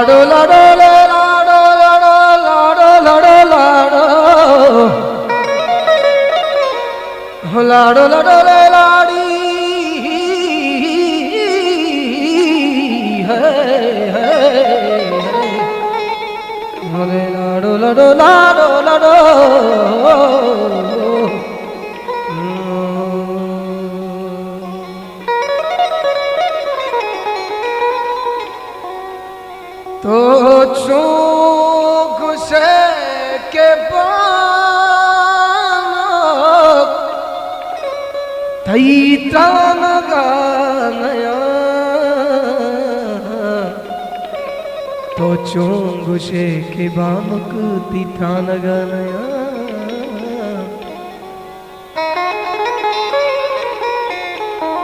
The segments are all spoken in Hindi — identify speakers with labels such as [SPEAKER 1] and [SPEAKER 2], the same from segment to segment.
[SPEAKER 1] लाडो लाडो ले लाडो लाडो लाडो लाडो लाडो लाडो लाडो ले लाडी लाडो लाडो लाडो लाडो तो चूक से के बानक थई तान गानया तो चूक से के बानक ती तान गानया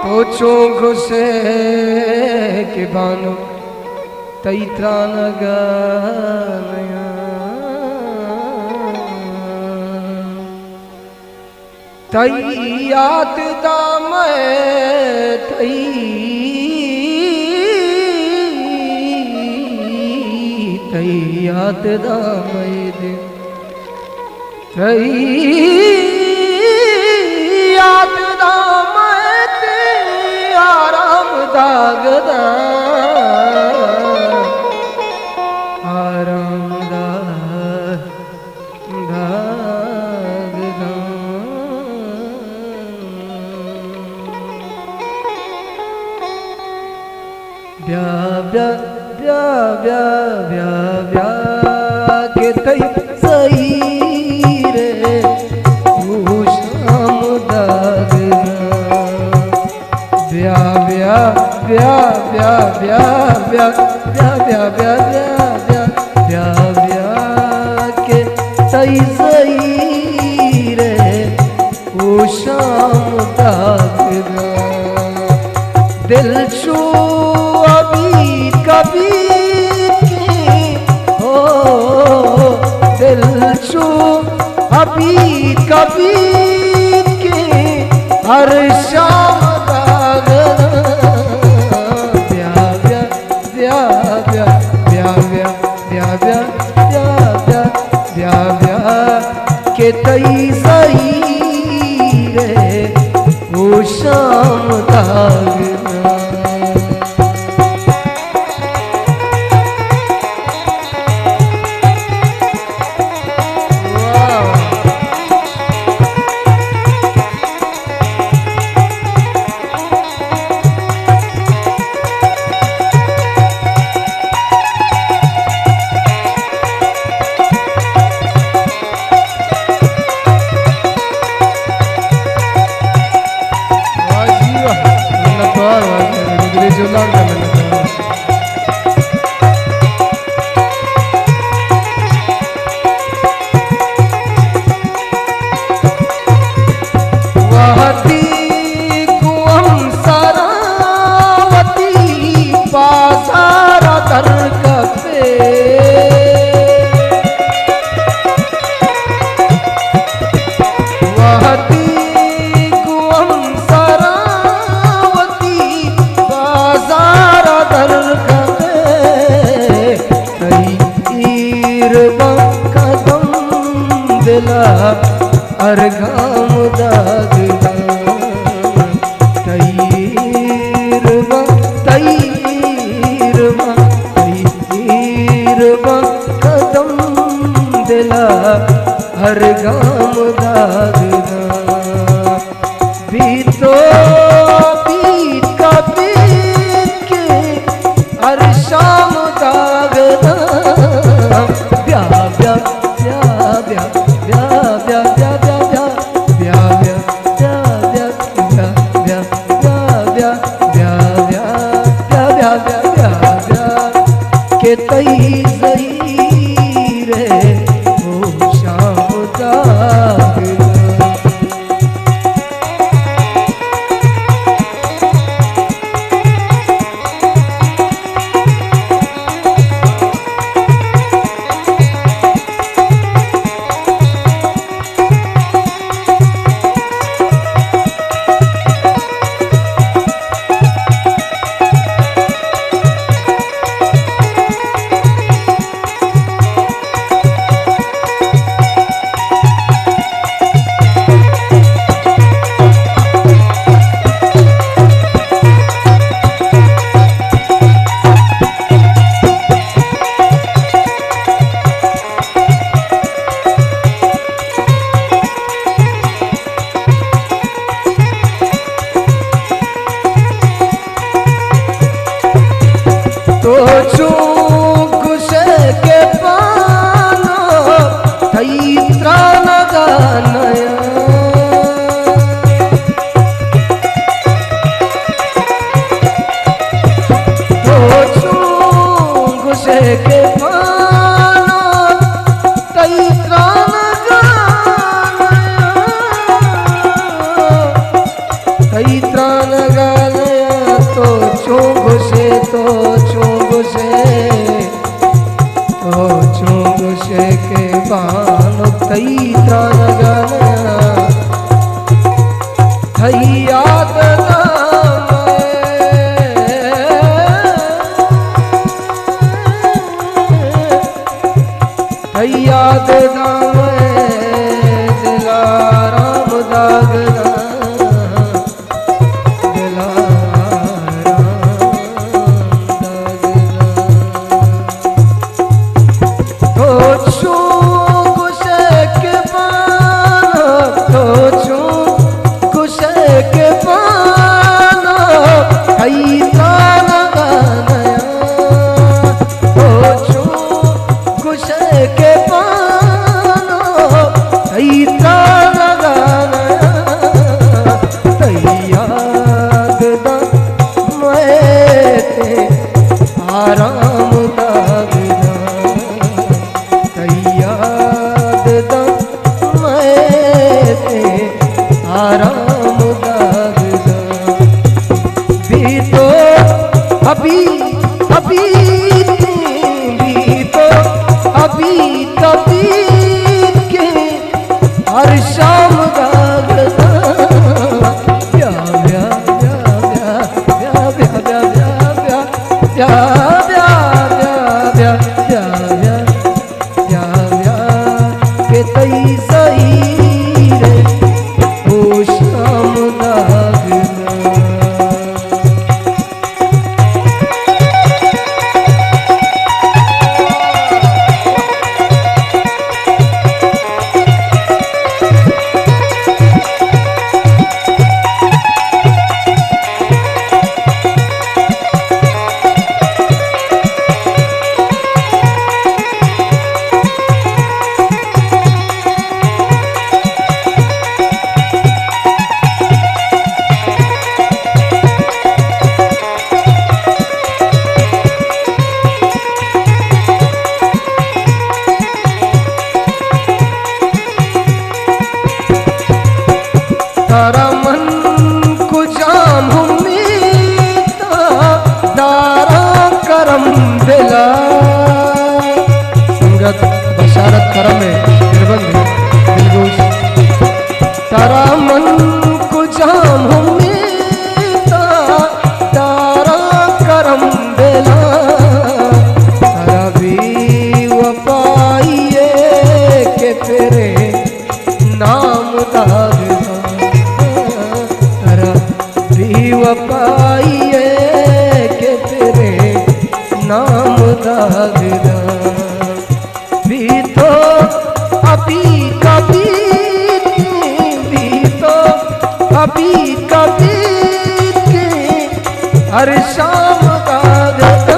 [SPEAKER 1] तो चूक से के बानक तैत्रान गानया तई याद दा मैं तई याद दा मैं दे तई याद दा मैं ते आराम दागदा ब्या ब्या ब्या ब्या ब्या ब्या के तई सही रे शाम दागना ब्या ब्या ब्या ब्या ब्या ब्या ब्या ब्या ब्या ब्या ब्या ब्या के तई सही रे शाम दागना दिल छू अभी कभी के हो दिल छू अभी कभी के हर शाम ब्या ब्या ब्या ब्या ब्या ब्या ब्या ब्या ब्या ब्या ब्या ब्या के तई सही रे वो शाम दागना अर्घाम दागना तैरवा तैरवा तैरवा कदम दिला अर्घाम दागना बीतो बीत का बीत के हर शाम दागना ब्या ब्या ब्या ब्या ब्या ब्या तई सही रे वो शाम दागना के पाना तई त्राण गानया तई त्राण गानया तो चुंग से के बानो तई त्राण गानया थई याद याद नाम दिलाराम दागना तो छू गुस्से के पाना तो छू गुस्से के पाना हई ताना गानया तो छू गुस्से के आराम दागना याद मैं आराम दागना भी तो अभी कभी के हर शाम दागना के तई सही रे ओ शाम दागना तारा मन को जाम मीता दारा करम दिला संगत बशारत करम है निर्बंध दिलगोश तारा मन को जाम मीता दारा करम दिला तारा भी वफाइए के तेरे नाम दागना वफाइए के तेरे नाम दागना भी तो अभी कभी हर शाम दागना